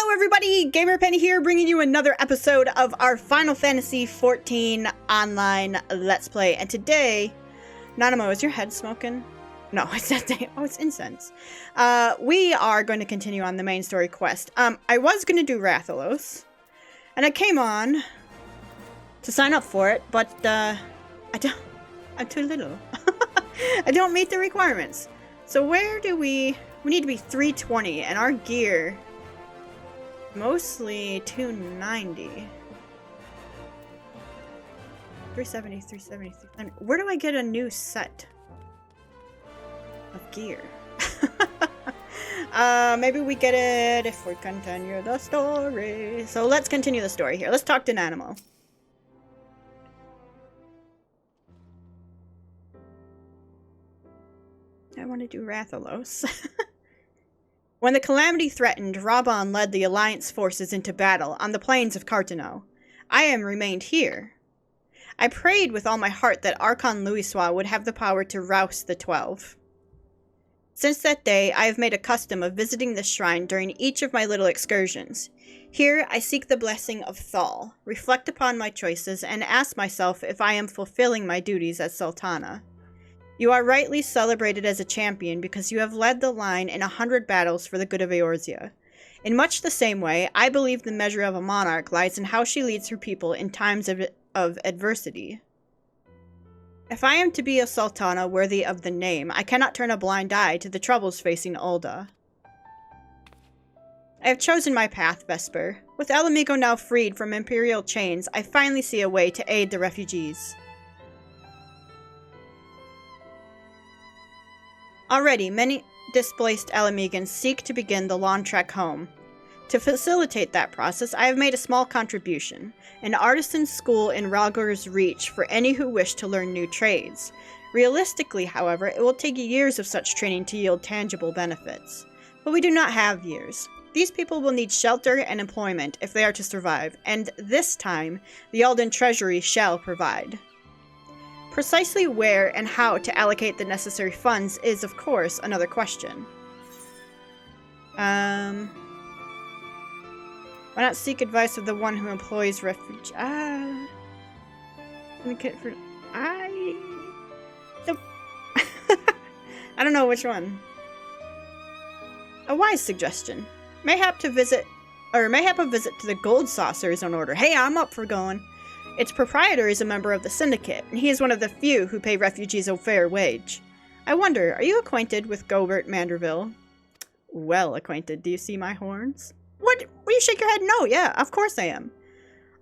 Hello everybody, GamerPenny here, bringing you another episode of our Final Fantasy XIV Online Let's Play. And today, Nanamo, is your head smoking? No, it's not. Oh, it's incense. We are going to continue on the main story quest. I was going to do Rathalos, and I came on to sign up for it, but I'm too little. I don't meet the requirements. So where do we need to be 320, and our gear mostly 290. 370, 370, 370. Where do I get a new set of gear? Maybe we get it if we continue the story. So let's continue the story here. Let's talk to Nanamo. I want to do Rathalos. When the calamity threatened, Raban led the Alliance forces into battle on the plains of Cartano. I am remained here. I prayed with all my heart that Archon Louisoix would have the power to rouse the 12. Since that day, I have made a custom of visiting this shrine during each of my little excursions. Here, I seek the blessing of Thal, reflect upon my choices, and ask myself if I am fulfilling my duties as Sultana. You are rightly celebrated as a champion because you have led the line in 100 battles for the good of Eorzea. In much the same way, I believe the measure of a monarch lies in how she leads her people in times of adversity. If I am to be a Sultana worthy of the name, I cannot turn a blind eye to the troubles facing Ul'dah. I have chosen my path, Vesper. With El Amigo now freed from Imperial chains, I finally see a way to aid the refugees. Already, many displaced El Amigans seek to begin the long trek home. To facilitate that process, I have made a small contribution, an artisan school in Rhalgr's Reach for any who wish to learn new trades. Realistically, however, it will take years of such training to yield tangible benefits. But we do not have years. These people will need shelter and employment if they are to survive, and this time, the Alden Treasury shall provide. Precisely where and how to allocate the necessary funds is, of course, another question. Why not seek advice of the one who employs refuge? I don't know which one. A wise suggestion. Mayhap a visit to the Gold Saucer is in order. Hey, I'm up for going. Its proprietor is a member of the Syndicate, and he is one of the few who pay refugees a fair wage. I wonder, are you acquainted with Gobert Manderville? Well acquainted. Do you see my horns? What? Will you shake your head? No, yeah, of course I am.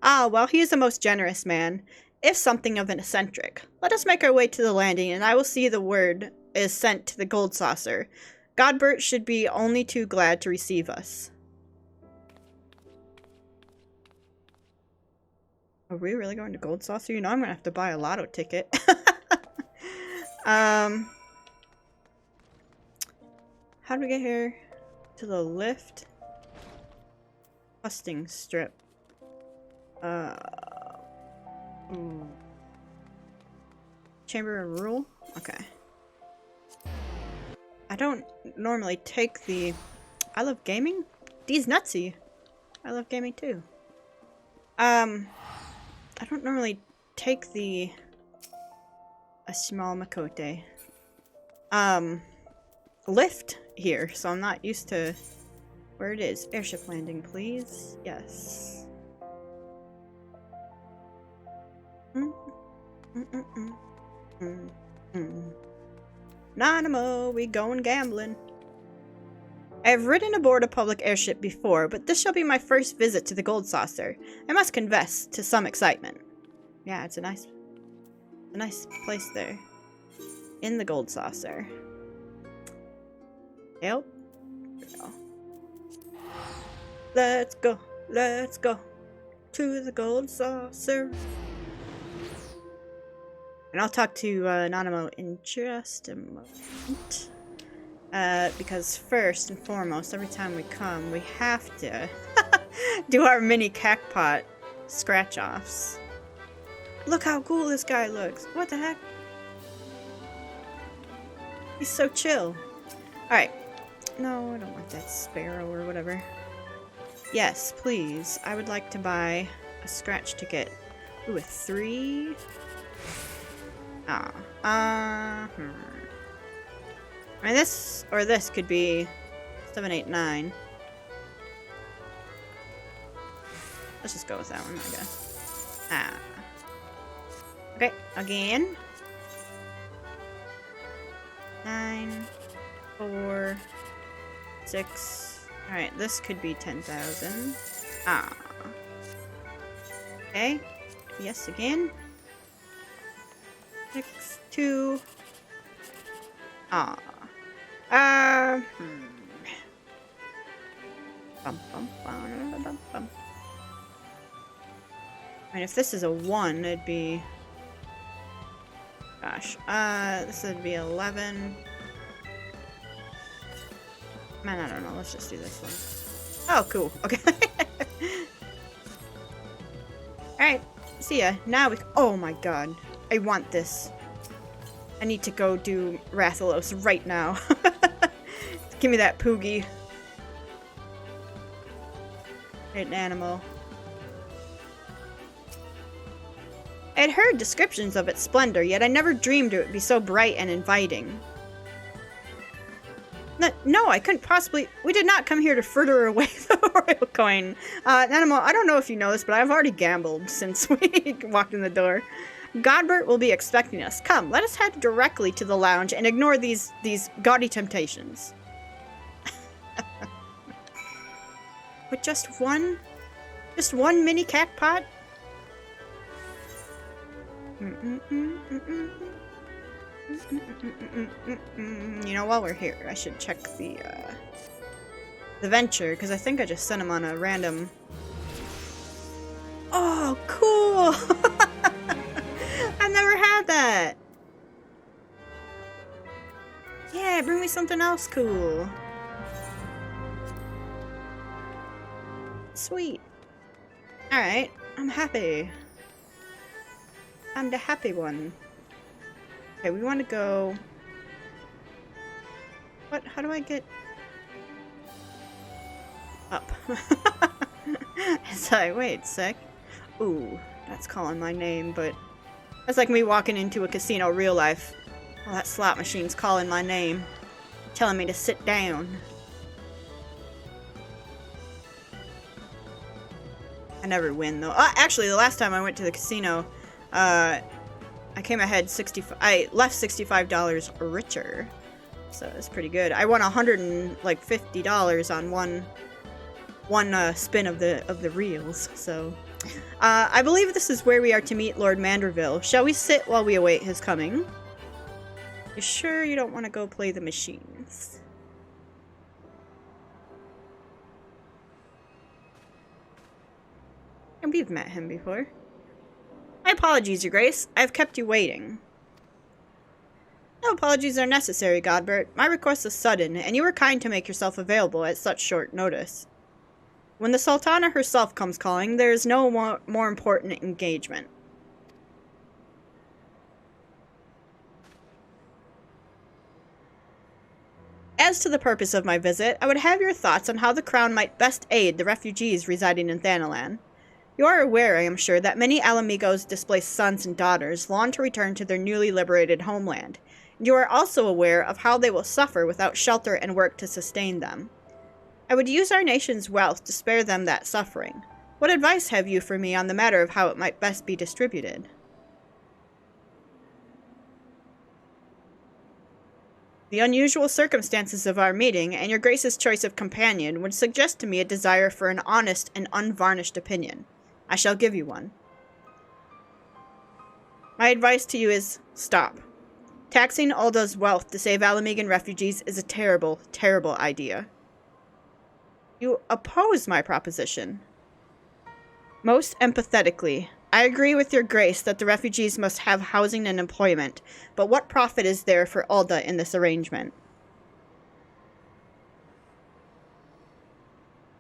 Ah, well, he is a most generous man, if something of an eccentric. Let us make our way to the landing, and I will see the word is sent to the Gold Saucer. Godbert should be only too glad to receive us. Are we really going to Gold Saucer? You know I'm gonna have to buy a lotto ticket. How do we get here? To the lift? Husting strip. Chamber of Rule? Okay. I don't normally take the... I love gaming? D's nutsy. I love gaming too. I don't normally take a small Makote. Lift here, so I'm not used to where it is. Airship landing, please. Yes. Nanamo, we going gambling. I have ridden aboard a public airship before, but this shall be my first visit to the Gold Saucer. I must confess to some excitement. Yeah, it's a nice place there. In the Gold Saucer. Yep. Let's go to the Gold Saucer. And I'll talk to Nanamo in just a moment. Because first and foremost, every time we come, we have to do our mini cackpot scratch-offs. Look how cool this guy looks. What the heck? He's so chill. Alright. No, I don't want that sparrow or whatever. Yes, please. I would like to buy a scratch ticket. Ooh, a 3. I mean, this or this could be 7, 8, 9. Let's just go with that one, I guess. Okay, again. 9, 4, 6. Alright, this could be 10,000. Okay. Yes, again. 6, 2. Bum, bum, bum, bum, bum. And if this is a 1, it'd be... Gosh. This would be 11. Man, I don't know. Let's just do this one. Oh, cool. Okay. Alright. See ya. Now we... Oh my god. I want this. I need to go do Rathalos right now. Give me that Poogie. An animal. I had heard descriptions of its splendor, yet I never dreamed it would be so bright and inviting. No, I couldn't possibly... We did not come here to fritter away the royal coin. Animal, I don't know if you know this, but I've already gambled since we walked in the door. Godbert will be expecting us. Come, let us head directly to the lounge and ignore these gaudy temptations. With just one mini cat pot? You know, while we're here, I should check the venture, because I think I just sent him on a random... Oh, cool! I've never had that! Yeah, bring me something else cool. Sweet. Alright, I'm happy. I'm the happy one. Okay, we want to go... What? How do I get... Up. It's like, wait a sec. Ooh, that's calling my name, but... That's like me walking into a casino real life. Oh, that slot machine's calling my name. Telling me to sit down. I never win, though. Actually, the last time I went to the casino, I came ahead I left $65 richer. So it's pretty good. I won $150 on one spin of the reels. So I believe this is where we are to meet Lord Manderville. Shall we sit while we await his coming? You sure you don't want to go play the machines? And we've met him before. My apologies, Your Grace. I've kept you waiting. No apologies are necessary, Godbert. My request is sudden, and you were kind to make yourself available at such short notice. When the Sultana herself comes calling, there is no more important engagement. As to the purpose of my visit, I would have your thoughts on how the Crown might best aid the refugees residing in Thanalan. You are aware, I am sure, that many Alamigos' displaced sons and daughters long to return to their newly liberated homeland, and you are also aware of how they will suffer without shelter and work to sustain them. I would use our nation's wealth to spare them that suffering. What advice have you for me on the matter of how it might best be distributed? The unusual circumstances of our meeting, and your Grace's choice of companion, would suggest to me a desire for an honest and unvarnished opinion. I shall give you one. My advice to you is, stop. Taxing Ulda's wealth to save Alamigan refugees is a terrible, terrible idea. You oppose my proposition. Most empathetically, I agree with your Grace that the refugees must have housing and employment, but what profit is there for Ulda in this arrangement?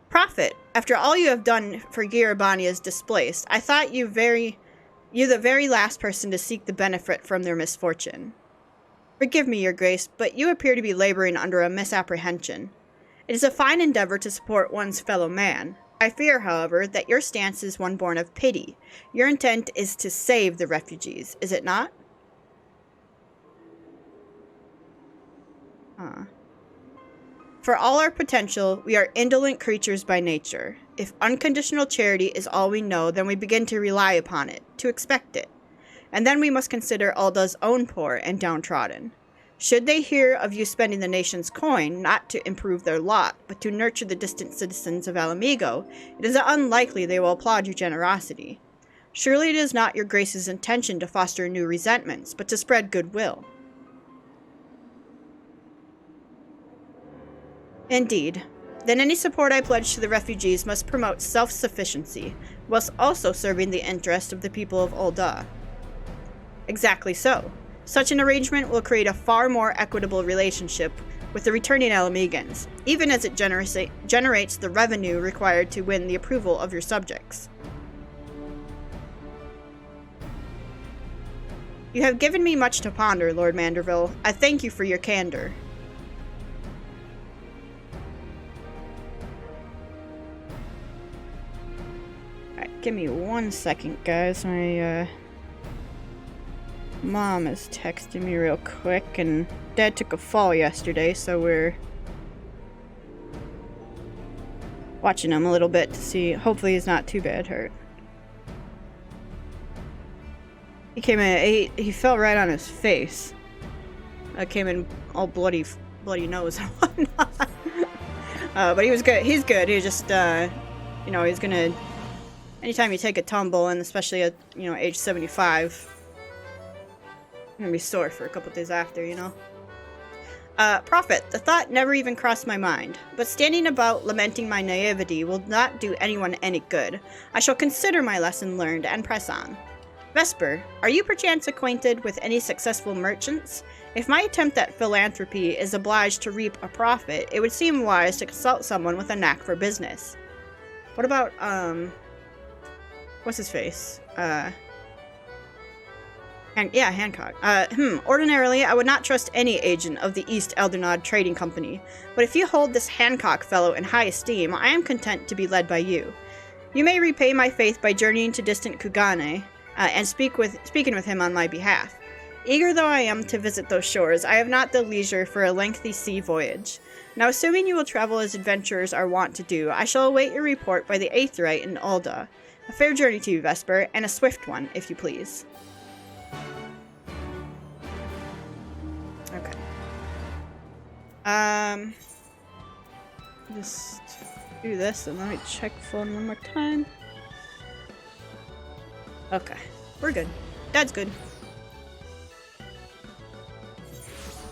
Profit? After all you have done for Girabania's displaced, I thought you the very last person to seek the benefit from their misfortune. Forgive me, your Grace, but you appear to be laboring under a misapprehension. It is a fine endeavor to support one's fellow man. I fear, however, that your stance is one born of pity. Your intent is to save the refugees, is it not? For all our potential, we are indolent creatures by nature. If unconditional charity is all we know, then we begin to rely upon it, to expect it. And then we must consider Ulda's own poor and downtrodden. Should they hear of you spending the nation's coin, not to improve their lot, but to nurture the distant citizens of Alamigo, it is unlikely they will applaud your generosity. Surely it is not your Grace's intention to foster new resentments, but to spread goodwill. Indeed. Then any support I pledge to the refugees must promote self-sufficiency, whilst also serving the interest of the people of Ulda. Exactly so. Such an arrangement will create a far more equitable relationship with the returning Alamegans, even as it generates the revenue required to win the approval of your subjects. You have given me much to ponder, Lord Manderville. I thank you for your candor. Alright, give me 1 second, guys. My, Mom is texting me real quick, and Dad took a fall yesterday, so we're watching him a little bit to see. Hopefully he's not too bad hurt. He came in, he fell right on his face. I came in all bloody nose and whatnot. But he was good. He's good. He just, you know, he's gonna, anytime you take a tumble, and especially at, you know, age 75, I'm gonna be sore for a couple days after, you know? Prophet, the thought never even crossed my mind, but standing about lamenting my naivety will not do anyone any good. I shall consider my lesson learned and press on. Vesper, are you perchance acquainted with any successful merchants? If my attempt at philanthropy is obliged to reap a profit, it would seem wise to consult someone with a knack for business. What about, what's his face? Hancock. Ordinarily, I would not trust any agent of the East Eldernod Trading Company, but if you hold this Hancock fellow in high esteem, I am content to be led by you. You may repay my faith by journeying to distant Kugane, and speaking with him on my behalf. Eager though I am to visit those shores, I have not the leisure for a lengthy sea voyage. Now, assuming you will travel as adventurers are wont to do, I shall await your report by the Aetheryte in Ulda. A fair journey to you, Vesper, and a swift one, if you please. Okay. Just do this and let me check phone one more time. Okay, we're good. Dad's good.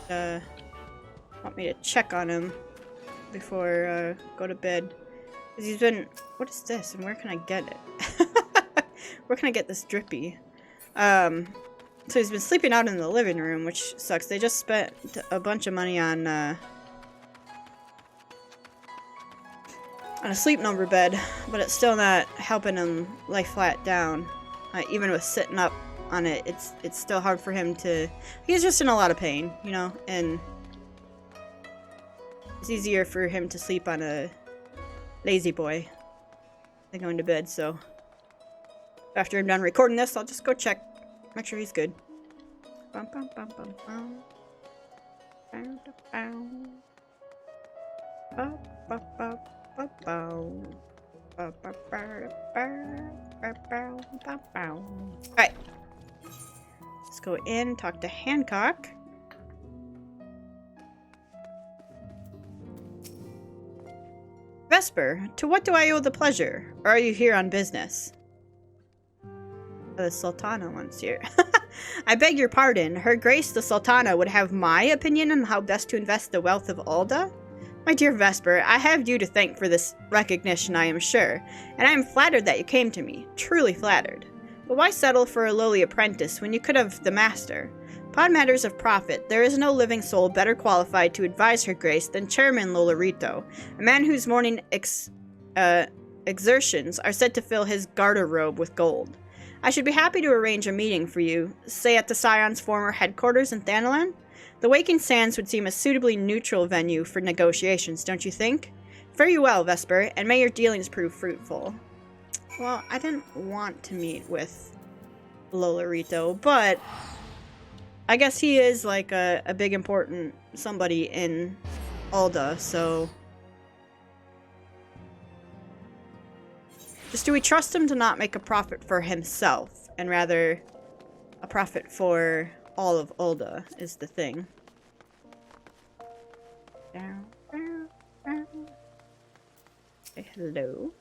Want me to check on him before go to bed? Because he's been. What is this? And where can I get it? Where can I get this drippy? So he's been sleeping out in the living room, which sucks. They just spent a bunch of money on a sleep number bed, but it's still not helping him lay flat down. Even with sitting up on it, it's still hard for him to. He's just in a lot of pain, you know, and it's easier for him to sleep on a lazy boy than going to bed. So after I'm done recording this, I'll just go check. Make sure he's good. Bum, bum, bum, bum, bum. Bum, bum, bum. Bum, bum, bum, bum. Alright. Let's go in and talk to Hancock. Vesper, to what do I owe the pleasure? Or are you here on business? The Sultana wants here. I beg your pardon. Her Grace the Sultana would have my opinion on how best to invest the wealth of Ulda? My dear Vesper, I have you to thank for this recognition, I am sure, and I am flattered that you came to me. Truly flattered. But why settle for a lowly apprentice when you could have the master? Upon matters of profit, there is no living soul better qualified to advise Her Grace than Chairman Lolorito, a man whose morning exertions are said to fill his garter-robe with gold. I should be happy to arrange a meeting for you, say at the Scion's former headquarters in Thanalan. The Waking Sands would seem a suitably neutral venue for negotiations, don't you think? Very well, Vesper, and may your dealings prove fruitful. Well, I didn't want to meet with Lolorito, but I guess he is like a big important somebody in Ul'dah, so... Just do we trust him to not make a profit for himself, and rather a profit for all of Ul'dah is the thing. Say hello.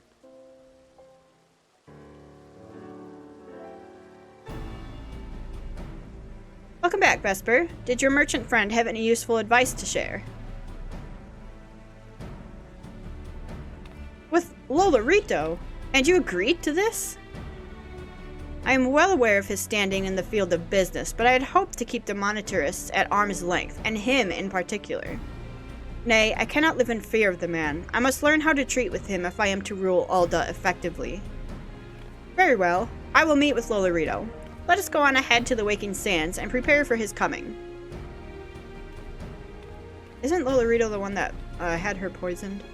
Welcome back, Vesper. Did your merchant friend have any useful advice to share? With Lolorito? And you agreed to this? I am well aware of his standing in the field of business, but I had hoped to keep the monetarists at arm's length, and him in particular. Nay, I cannot live in fear of the man. I must learn how to treat with him if I am to rule Ul'dah effectively. Very well. I will meet with Lolorito. Let us go on ahead to the Waking Sands and prepare for his coming. Isn't Lolorito the one that had her poisoned?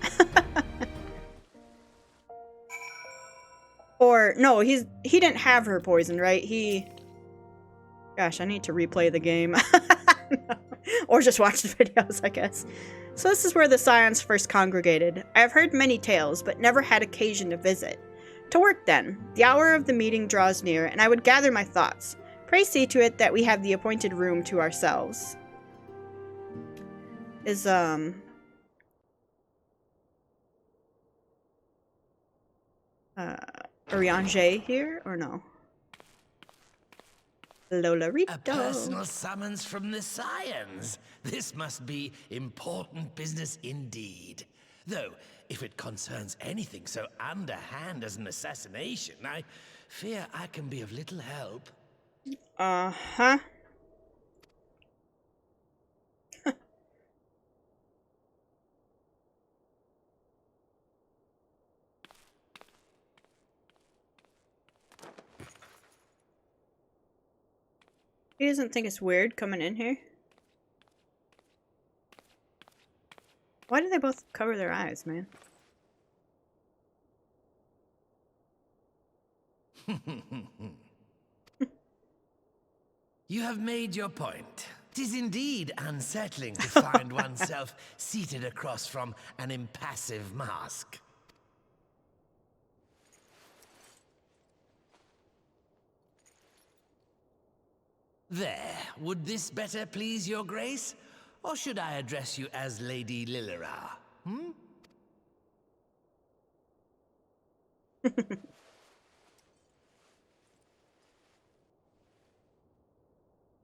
Or, no, he didn't have her poisoned, right? Gosh, I need to replay the game. No. Or just watch the videos, I guess. So this is where the Scions first congregated. I have heard many tales, but never had occasion to visit. To work then. The hour of the meeting draws near, and I would gather my thoughts. Pray see to it that we have the appointed room to ourselves. Is, Urianger here, or no? Lolorito. A personal summons from the Scions. This must be important business indeed. Though, if it concerns anything so underhand as an assassination, I fear I can be of little help. Uh-huh. He doesn't think it's weird coming in here. Why do they both cover their eyes, man? You have made your point. 'Tis indeed unsettling to find oneself seated across from an impassive mask. There, would this better please your grace? Or should I address you as Lady Lilira?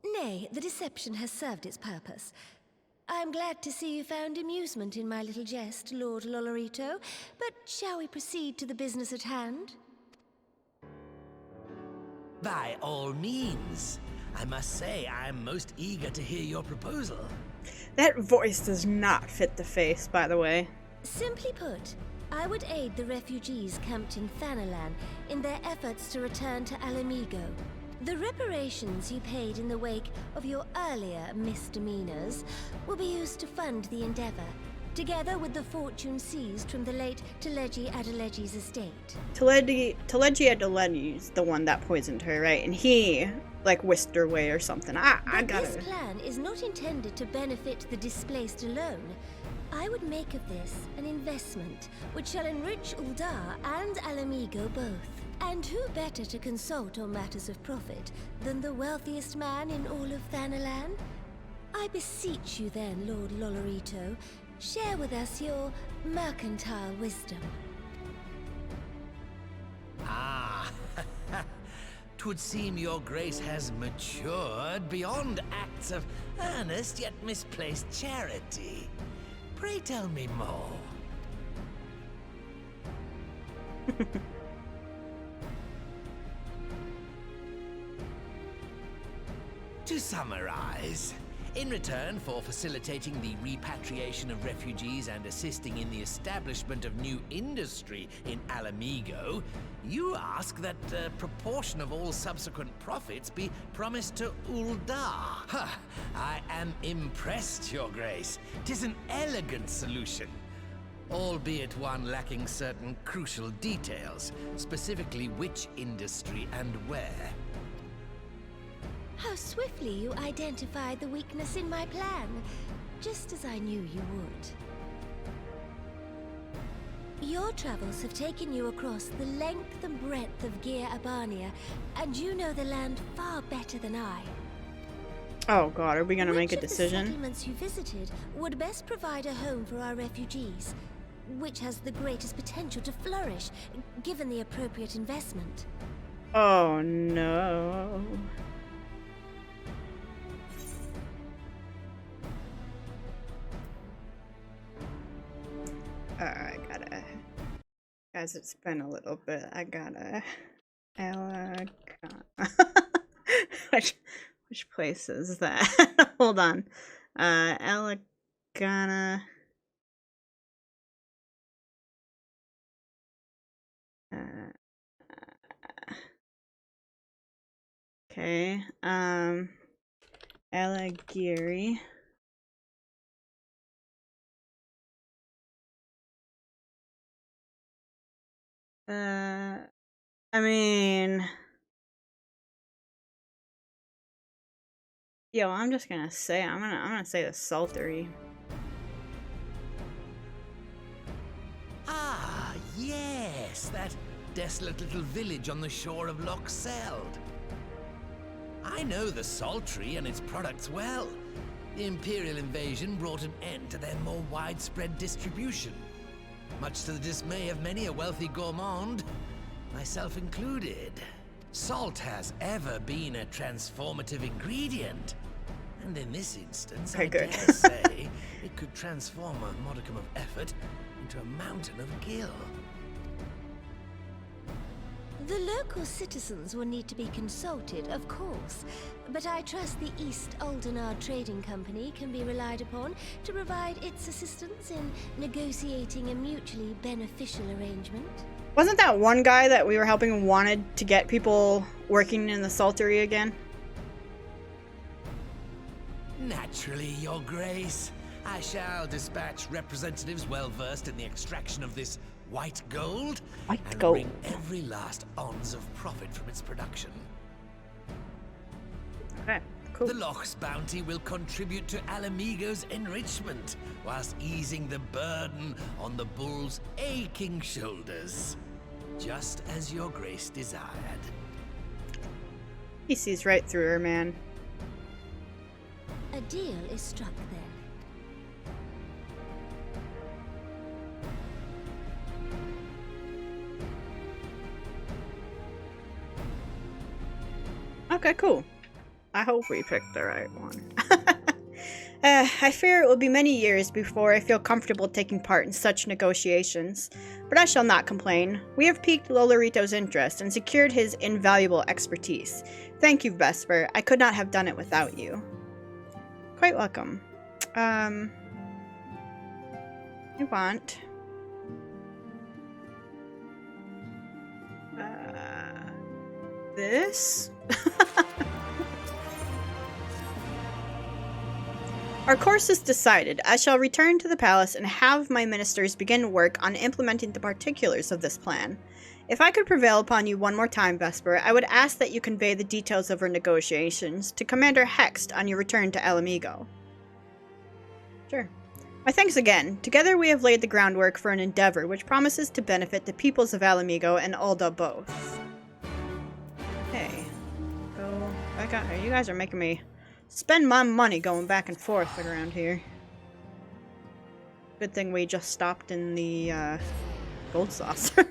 Nay, the deception has served its purpose. I am glad to see you found amusement in my little jest, Lord Lolorito, but shall we proceed to the business at hand? By all means. I must say, I am most eager to hear your proposal. That voice does not fit the face, by the way. Simply put, I would aid the refugees camped in Thanalan in their efforts to return to Alamigo. The reparations you paid in the wake of your earlier misdemeanors will be used to fund the endeavor, together with the fortune seized from the late Teleji Adeleji's estate. Teleji Adeleji's the one that poisoned her, right? And he, like, whisked her away or something. I got This it. plan is not intended to benefit the displaced alone. I would make of this an investment which shall enrich Ul'dah and Alamigo both. And who better to consult on matters of profit than the wealthiest man in all of Thanalan? I beseech you then, Lord Lolorito, share with us your mercantile wisdom. Ah, 'twould seem your grace has matured beyond acts of earnest yet misplaced charity. Pray tell me more. To summarize, in return for facilitating the repatriation of refugees and assisting in the establishment of new industry in Alamigo, you ask that a proportion of all subsequent profits be promised to Ul'dah. Ha! I am impressed, Your Grace. 'Tis an elegant solution. albeit one lacking certain crucial details, specifically which industry and where. How swiftly you identified the weakness in my plan, just as I knew you would. Your travels have taken you across the length and breadth of Gear Abania, and you know the land far better than I. Oh god, are we gonna make a Which of decision? the settlements you visited would best provide a home for our refugees? Which has the greatest potential to flourish, given the appropriate investment? Oh no. I gotta... Guys, it's been a little bit. I gotta... Which place is that? Hold on. Elegana... Okay, Eligiri. I mean... Yo, I'm just gonna say, I'm gonna say the Saltery. Ah, yes, that desolate little village on the shore of Loch Seld. I know the Saltery and its products well. The Imperial invasion brought an end to their more widespread distribution, much to the dismay of many a wealthy gourmand, myself included. Salt has ever been a transformative ingredient, and in this instance, I dare say, it could transform a modicum of effort into a mountain of gill. The local citizens will need to be consulted, of course, but I trust the East Aldenar Trading Company can be relied upon to provide its assistance in negotiating a mutually beneficial arrangement. Wasn't that one guy that we were helping wanted to get people working in the Saltery again? Naturally, Your Grace. I shall dispatch representatives well versed in the extraction of this white gold and bring every last ounce of profit from its production. Okay, cool. The Loch's bounty will contribute to Alamigo's enrichment, whilst easing the burden on the bull's aching shoulders, just as Your Grace desired. He sees right through her, man. A deal is struck then. Okay, cool. I hope we picked the right one. I fear it will be many years before I feel comfortable taking part in such negotiations, but I shall not complain. We have piqued Lolorito's interest and secured his invaluable expertise. Thank you, Vesper. I could not have done it without you. Quite welcome. I want... this? Our course is decided. I shall return to the palace and have my ministers begin work on implementing the particulars of this plan. If I could prevail upon you one more time, Vesper, I would ask that you convey the details of our negotiations to Commander Hext on your return to Alamigo. Sure. My thanks again. Together we have laid the groundwork for an endeavor which promises to benefit the peoples of Alamigo and Ul'dah both. Hey. Go back out here. You guys are making me spend my money going back and forth around here. Good thing we just stopped in the gold saucer.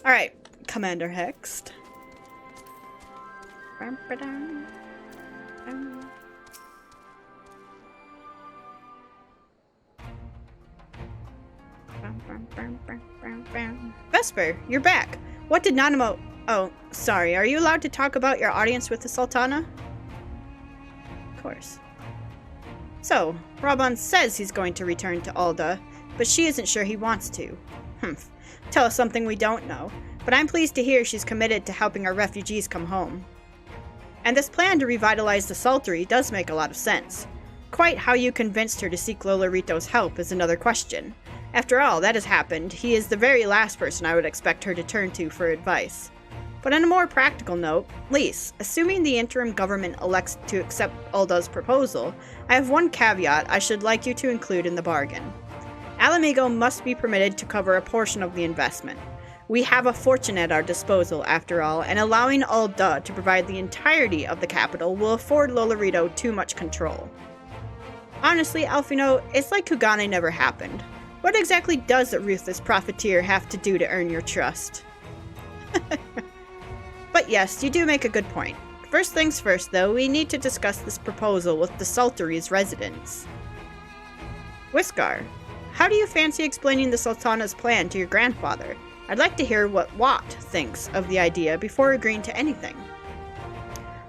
Alright, Commander Hext. Vesper, you're back. What did Nanamo... Oh, sorry. Are you allowed to talk about your audience with the Sultana? Of course. So, Raban says he's going to return to Ul'dah, but she isn't sure he wants to. Humph. Tell us something we don't know. But I'm pleased to hear she's committed to helping our refugees come home. And this plan to revitalize the Saltery does make a lot of sense. quite how you convinced her to seek Lolorito's help is another question. After all, that has happened. He is the very last person I would expect her to turn to for advice. But on a more practical note, Lise, assuming the interim government elects to accept Ulda's proposal, I have one caveat I should like you to include in the bargain. Alamigo must be permitted to cover a portion of the investment. We have a fortune at our disposal, after all, and allowing Ulda to provide the entirety of the capital will afford Lolorito too much control. Honestly, Alfino, it's like Kugane never happened. What exactly does a ruthless profiteer have to do to earn your trust? But yes, you do make a good point. First things first, though, we need to discuss this proposal with the Sultary's residents. Whiskar, how do you fancy explaining the Sultana's plan to your grandfather? I'd like to hear what Watt thinks of the idea before agreeing to anything.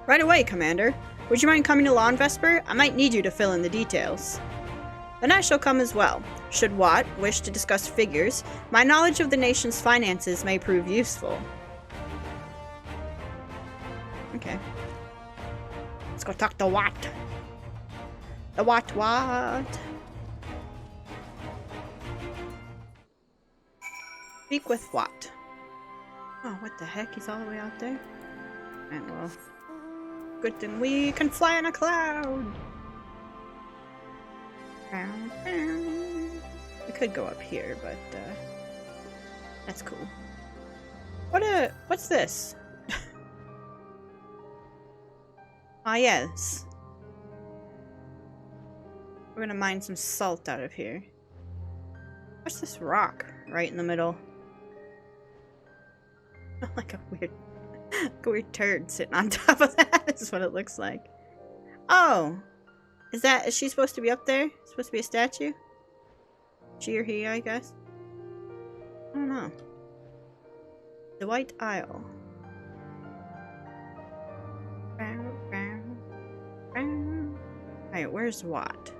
Right away, Commander. Would you mind coming along, Vesper? I might need you to fill in the details. Then I shall come as well. Should Watt wish to discuss figures, my knowledge of the nation's finances may prove useful. Okay. Let's go talk to Watt. The Watt. Speak with Watt. Oh, what the heck? He's all the way out there? And well, good thing we can fly on a cloud. We could go up here, but that's cool. What's this? Ah, yes. We're gonna mine some salt out of here. What's this rock right in the middle? Like a weird turd sitting on top of that. This is what it looks like. Oh, is she supposed to be up there? Supposed to be a statue? She or he, I guess. I don't know. The White Isle. Alright, where's Watt?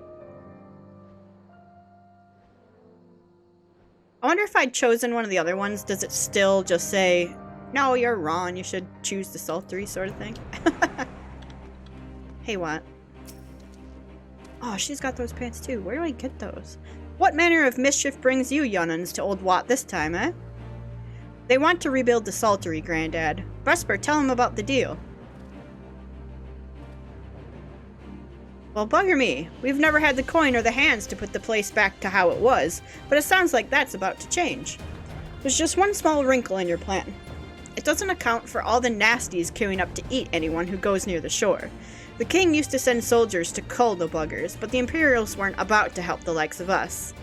I wonder if I'd chosen one of the other ones, does it still just say, no, you're wrong, you should choose the Sultry sort of thing? Hey, Watt. Oh, she's got those pants too. Where do I get those? What manner of mischief brings you Yonans to Old Watt this time, eh? They want to rebuild the Sultry, Grandad. Vesper, tell him about the deal. Well, bugger me. We've never had the coin or the hands to put the place back to how it was, but it sounds like that's about to change. There's just one small wrinkle in your plan. It doesn't account for all the nasties queuing up to eat anyone who goes near the shore. The king used to send soldiers to cull the buggers, but the Imperials weren't about to help the likes of us.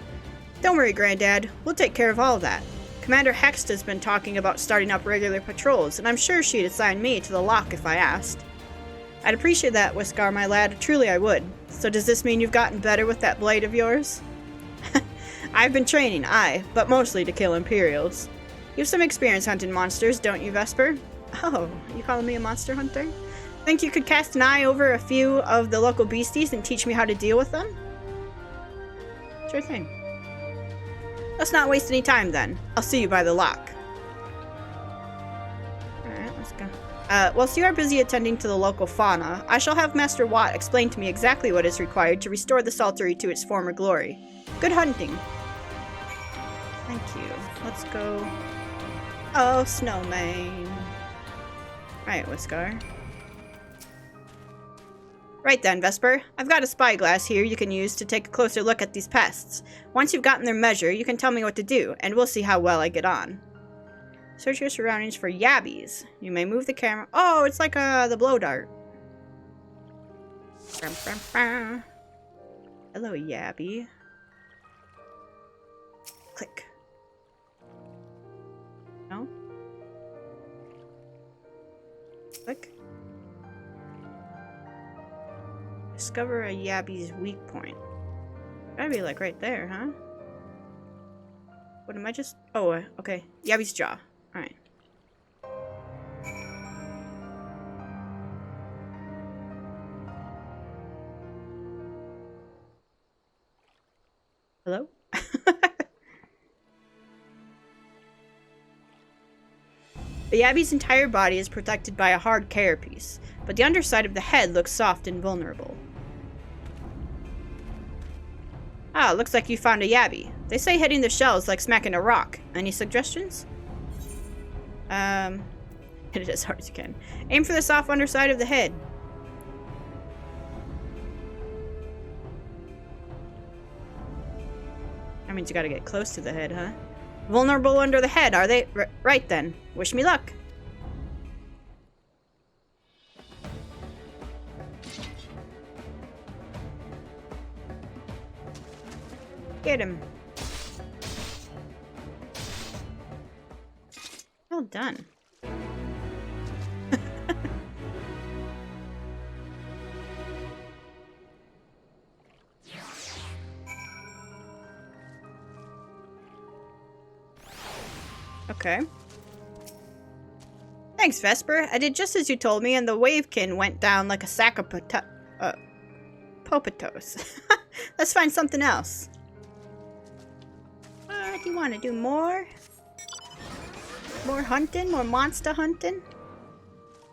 Don't worry, Grandad. We'll take care of all of that. Commander Hext has been talking about starting up regular patrols, and I'm sure she'd assign me to the lock if I asked. I'd appreciate that, Whiskar, my lad. Truly I would. So does this mean you've gotten better with that blade of yours? I've been training, aye, but mostly to kill Imperials. You have some experience hunting monsters, don't you, Vesper? Oh, you calling me a monster hunter? Think you could cast an eye over a few of the local beasties and teach me how to deal with them? Sure thing. Let's not waste any time then. I'll see you by the lock. Alright, let's go. Whilst you are busy attending to the local fauna, I shall have Master Watt explain to me exactly what is required to restore the Sultry to its former glory. Good hunting. Thank you. Let's go. Oh, snowman. Alright, Whiskar. Right then, Vesper. I've got a spyglass here you can use to take a closer look at these pests. Once you've gotten their measure, you can tell me what to do, and we'll see how well I get on. Search your surroundings for yabbies. You may move the camera. Oh, it's like the blow dart. Hello, yabby. Click. No? Click. Discover a yabby's weak point. Gotta be like right there, huh? What am I just... Oh, okay. Yabby's jaw. Alright. Hello? The Yabby's entire body is protected by a hard carapace, but the underside of the head looks soft and vulnerable. Ah, looks like you found a yabby. They say hitting the shell is like smacking a rock. Any suggestions? Hit it as hard as you can. Aim for the soft underside of the head. That means you gotta get close to the head, huh? Vulnerable under the head, are they? Right then. Wish me luck. Get him. Well done. Okay. Thanks, Vesper. I did just as you told me, and the wavekin went down like a sack of popatos. Let's find something else. Do you want to do more? More hunting? More monster hunting?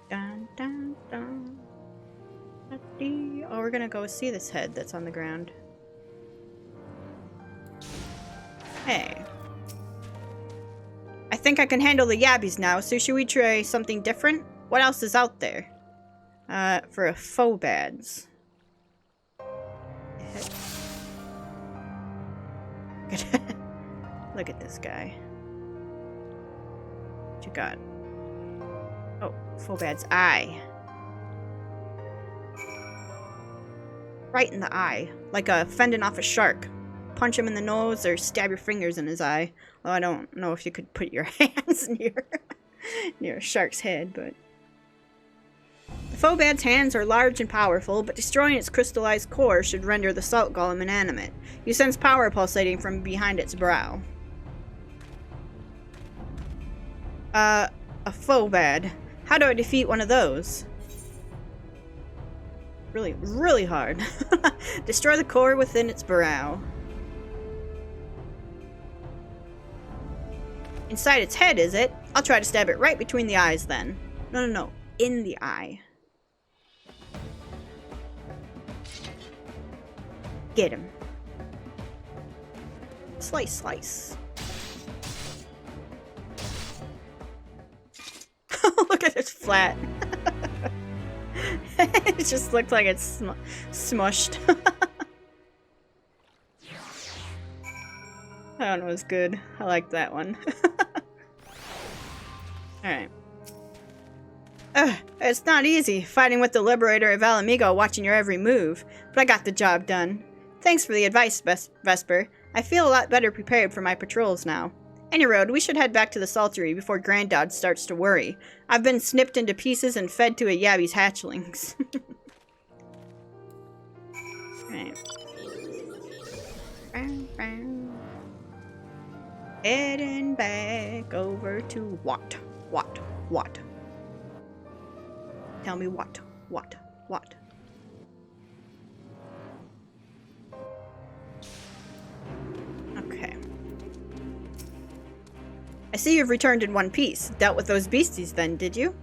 Dun, dun, dun. Oh, we're gonna go see this head that's on the ground. Hey. I think I can handle the yabbies now, so should we try something different? What else is out there? For a Phobads. Look at this guy. What you got? Oh, Phobad's eye. Right in the eye. Like fending off a shark. Punch him in the nose or stab your fingers in his eye. Well, I don't know if you could put your hands near a shark's head, but... The Phobad's hands are large and powerful, but destroying its crystallized core should render the salt golem inanimate. You sense power pulsating from behind its brow. A Phobad. How do I defeat one of those? Really, really hard. Destroy the core within its brow. Inside its head, is it? I'll try to stab it right between the eyes then. No. In the eye. Get him. Slice, slice. Look at it flat. It just looked like it's smushed. That one was good. I like that one. Alright. It's not easy, fighting with the Liberator of Alamigo watching your every move, but I got the job done. Thanks for the advice, Vesper. I feel a lot better prepared for my patrols now. Any road, we should head back to the Saltery before Granddad starts to worry. I've been snipped into pieces and fed to a Yabby's hatchlings. Right. Heading back over to what? Tell me what? Okay. I see you've returned in one piece. Dealt with those beasties then, did you?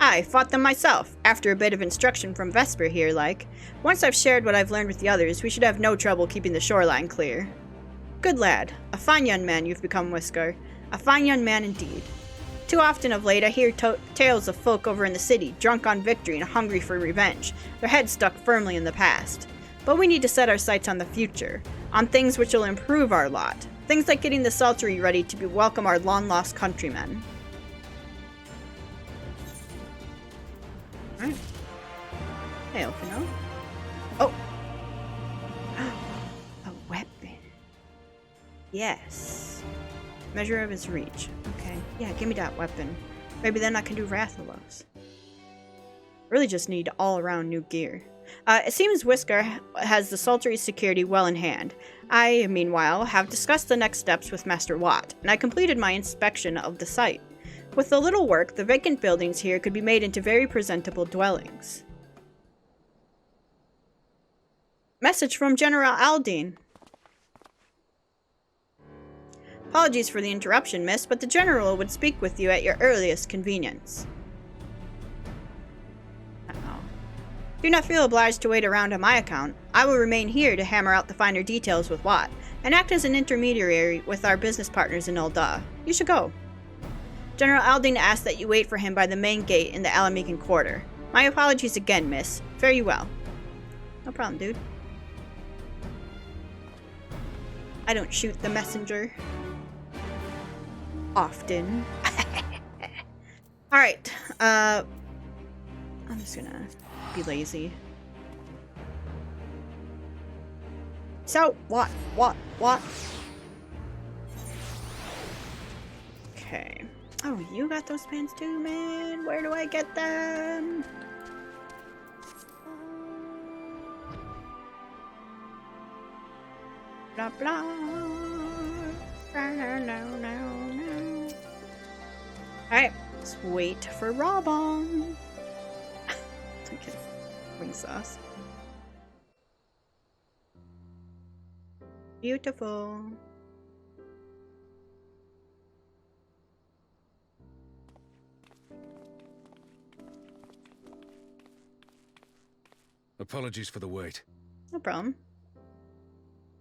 I fought them myself, after a bit of instruction from Vesper here, like. Once I've shared what I've learned with the others, we should have no trouble keeping the shoreline clear. Good lad. A fine young man you've become, Whisker. A fine young man indeed. Too often of late I hear tales of folk over in the city, drunk on victory and hungry for revenge, their heads stuck firmly in the past. But we need to set our sights on the future, on things which will improve our lot. Things like getting the Saltery ready to welcome our long-lost countrymen. Alright. Hey, Elfino. Oh! A weapon. Yes. Measure of his reach. Okay. Yeah, give me that weapon. Maybe then I can do Rathalos. Really just need all-around new gear. It seems Whisker has the Saltery's security well in hand. I, meanwhile, have discussed the next steps with Master Watt, and I completed my inspection of the site. With a little work, the vacant buildings here could be made into very presentable dwellings. Message from General Aldine. Apologies for the interruption, miss, but the General would speak with you at your earliest convenience. Uh-oh. Do not feel obliged to wait around on my account. I will remain here to hammer out the finer details with Watt, and act as an intermediary with our business partners in Ul'dah. You should go. General Alding asked that you wait for him by the main gate in the Alamegan Quarter. My apologies again, miss. Fare you well. No problem, dude. I don't shoot the messenger. Often. Alright, I'm just gonna be lazy. So, what? Okay. Oh, you got those pants too, man? Where do I get them? Blah, blah. No. Alright, let's wait for Robon. Okay, wing sauce. Beautiful. Apologies for the wait. No problem.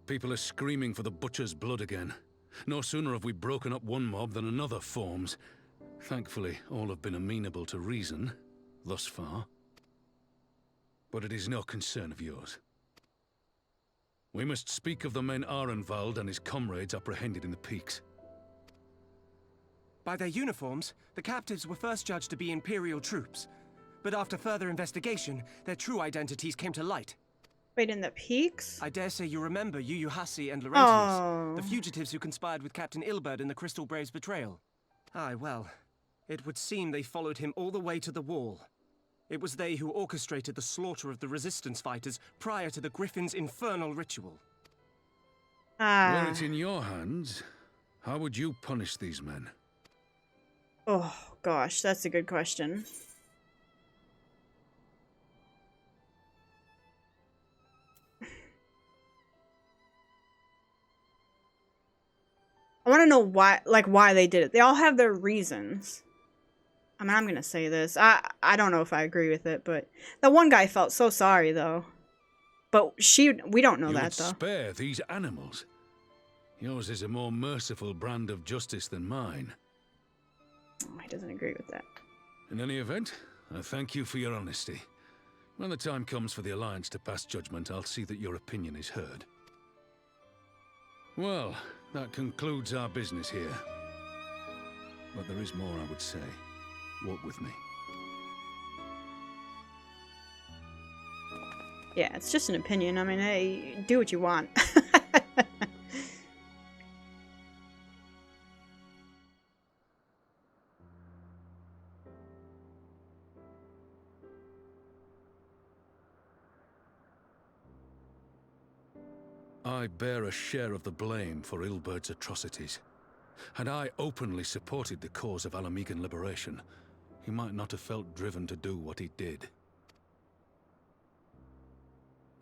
People are screaming for the butcher's blood again. No sooner have we broken up one mob than another forms. Thankfully, all have been amenable to reason, thus far. But it is no concern of yours. We must speak of the men Arenvald and his comrades apprehended in the peaks. By their uniforms, the captives were first judged to be Imperial troops. But after further investigation, their true identities came to light. Wait, in the peaks? I dare say you remember Yuyuhasi and Laurentius, Oh. the fugitives who conspired with Captain Ilberd in the Crystal Brave's betrayal. Aye, well, it would seem they followed him all the way to the wall. It was they who orchestrated the slaughter of the resistance fighters prior to the Griffin's infernal ritual. Were it in your hands, how would you punish these men? Oh, gosh, that's a good question. I want to know why they did it. They all have their reasons. I mean, I'm going to say this. I don't know if I agree with it, but the one guy felt so sorry, though. But we don't know You that, would though. spare these animals. Yours is a more merciful brand of justice than mine. Oh, he doesn't agree with that. In any event, I thank you for your honesty. When the time comes for the Alliance to pass judgment, I'll see that your opinion is heard. Well, that concludes our business here. But there is more I would say. Walk with me. Yeah, it's just an opinion. I mean, hey, do what you want. I bear a share of the blame for Ilberd's atrocities. Had I openly supported the cause of Alamegan liberation, he might not have felt driven to do what he did.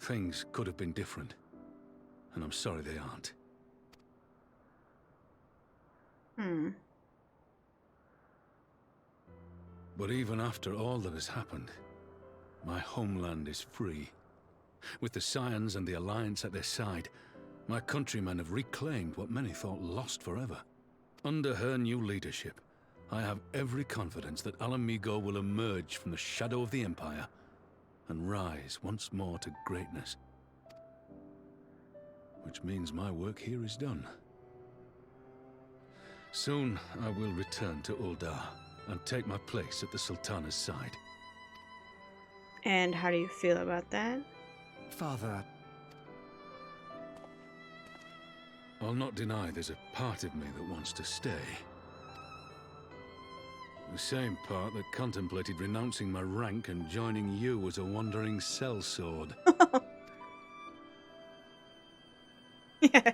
Things could have been different, and I'm sorry they aren't. But even after all that has happened, my homeland is free. With the Scions and the Alliance at their side, my countrymen have reclaimed what many thought lost forever. Under her new leadership, I have every confidence that Alamigo will emerge from the shadow of the Empire and rise once more to greatness. Which means my work here is done. Soon I will return to Ul'dah and take my place at the Sultana's side. And how do you feel about that? Father... I'll not deny there's a part of me that wants to stay. The same part that contemplated renouncing my rank and joining you as a wandering sellsword. Yeah,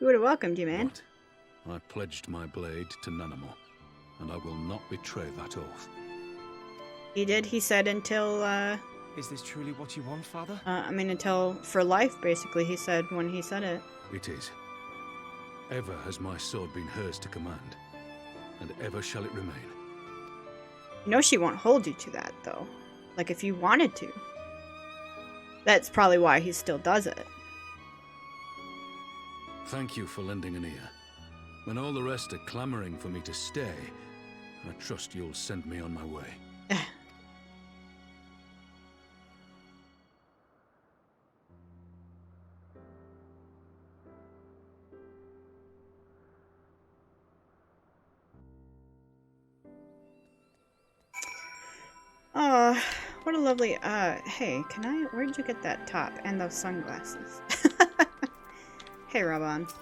we would have welcomed you, man. But I pledged my blade to Nanamo, and I will not betray that oath. He did, he said, until, Is this truly what you want, Father? I mean, until for life, basically, he said when he said it. It is. Ever has my sword been hers to command, and ever shall it remain. You know she won't hold you to that, though. Like, if you wanted to. That's probably why he still does it. Thank you for lending an ear. When all the rest are clamoring for me to stay, I trust you'll send me on my way. Oh, what a lovely, hey, where'd you get that top and those sunglasses? Hey, Raban.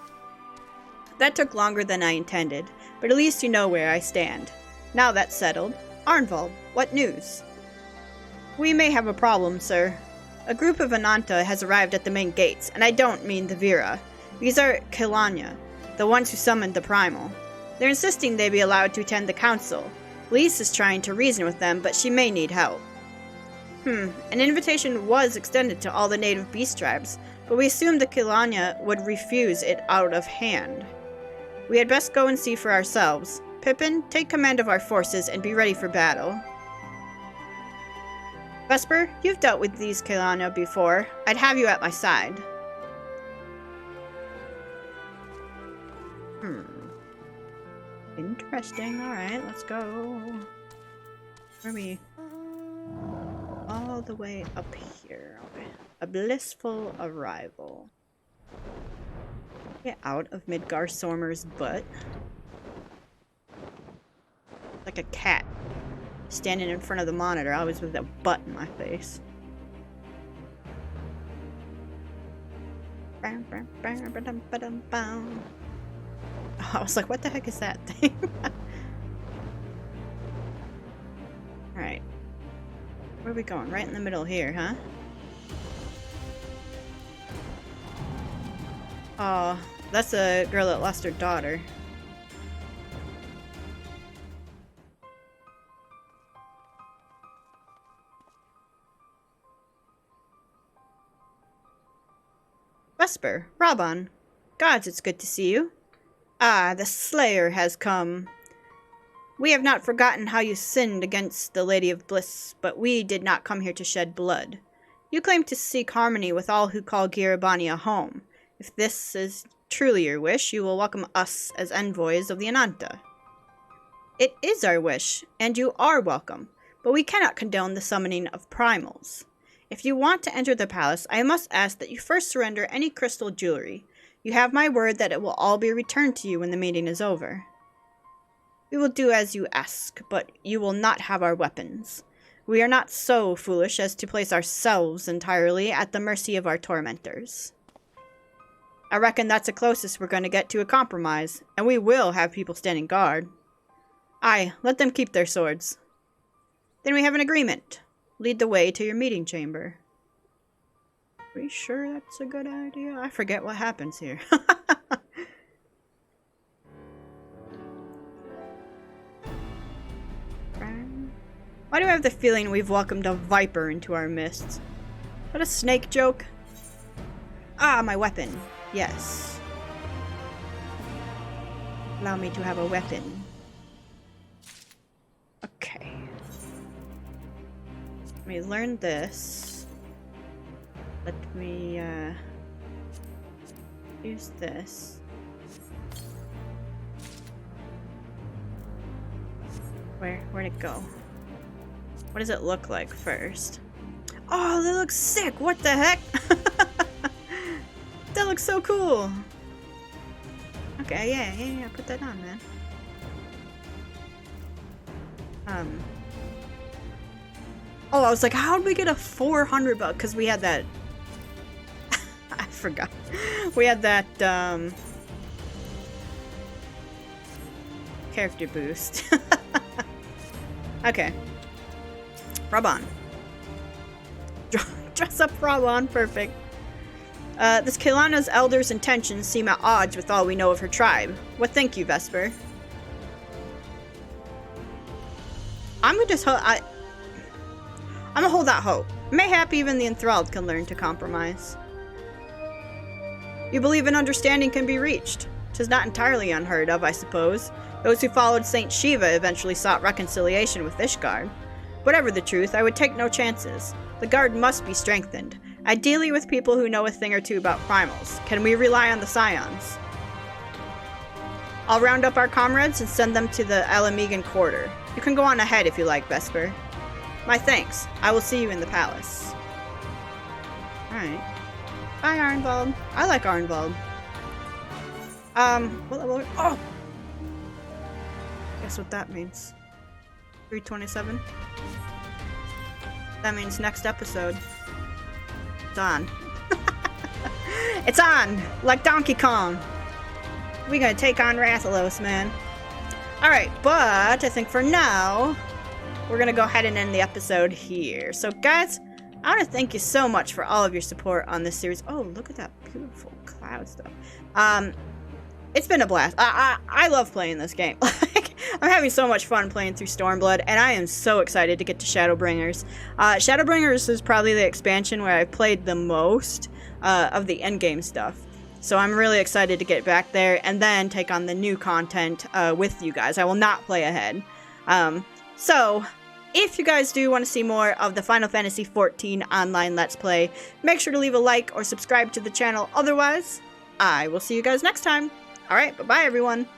That took longer than I intended, but at least you know where I stand. Now that's settled. Arnvald, what news? We may have a problem, sir. A group of Ananta has arrived at the main gates, and I don't mean the Vira. These are Kelania, the ones who summoned the Primal. They're insisting they be allowed to attend the council. Lise is trying to reason with them, but she may need help. An invitation was extended to all the native beast tribes, but we assumed the Kelania would refuse it out of hand. We had best go and see for ourselves. Pippin, take command of our forces and be ready for battle. Vesper, you've dealt with these Kelania before. I'd have you at my side. Interesting. Alright, let's go. Where are we? All the way up here. Okay. A blissful arrival. Get out of Midgar Sormer's butt. Like a cat. Standing in front of the monitor, always with that butt in my face. I was like, what the heck is that thing? Alright. Where are we going? Right in the middle here, huh? Oh, that's a girl that lost her daughter. Vesper, Raban. Gods, it's good to see you. Ah, the Slayer has come. We have not forgotten how you sinned against the Lady of Bliss, but we did not come here to shed blood. You claim to seek harmony with all who call Giribania home. If this is truly your wish, you will welcome us as envoys of the Ananta. It is our wish, and you are welcome, but we cannot condone the summoning of primals. If you want to enter the palace, I must ask that you first surrender any crystal jewelry. You have my word that it will all be returned to you when the meeting is over. We will do as you ask, but you will not have our weapons. We are not so foolish as to place ourselves entirely at the mercy of our tormentors. I reckon that's the closest we're going to get to a compromise, and we will have people standing guard. Aye, let them keep their swords. Then we have an agreement. Lead the way to your meeting chamber. Are we sure that's a good idea? I forget what happens here. Why do I have the feeling we've welcomed a viper into our midst? Is that a snake joke? Ah, my weapon. Yes. Allow me to have a weapon. Okay. Let me learn this. Let me, use this. Where'd it go? What does it look like first? Oh, that looks sick! What the heck? That looks so cool! Okay, yeah, put that on, man. Oh, I was like, how'd we get a 400 buck? Because we had that... I forgot. We had that, character boost. Okay. Raban. Dress up Raban, perfect. This Kelana's elder's intentions seem at odds with all we know of her tribe. What think you, Vesper? I'm gonna hold that hope. Mayhap even the enthralled can learn to compromise. You believe an understanding can be reached. 'Tis not entirely unheard of, I suppose. Those who followed Saint Shiva eventually sought reconciliation with Ishgard. Whatever the truth, I would take no chances. The guard must be strengthened. Ideally with people who know a thing or two about primals. Can we rely on the scions? I'll round up our comrades and send them to the Alamegan quarter. You can go on ahead if you like, Vesper. My thanks. I will see you in the palace. Alright. Bye, Arnvald. I like Arnvald. Oh! Guess what that means. 327? That means next episode. It's on. It's on! Like Donkey Kong! We're gonna take on Rathalos, man. Alright, but I think for now, we're gonna go ahead and end the episode here. So, guys, I want to thank you so much for all of your support on this series. Oh, look at that beautiful cloud stuff. It's been a blast. I love playing this game. I'm having so much fun playing through Stormblood, and I am so excited to get to Shadowbringers. Shadowbringers is probably the expansion where I've played the most of the endgame stuff. So I'm really excited to get back there and then take on the new content with you guys. I will not play ahead. So, if you guys do want to see more of the Final Fantasy XIV online Let's Play, make sure to leave a like or subscribe to the channel. Otherwise, I will see you guys next time. Alright, bye-bye everyone.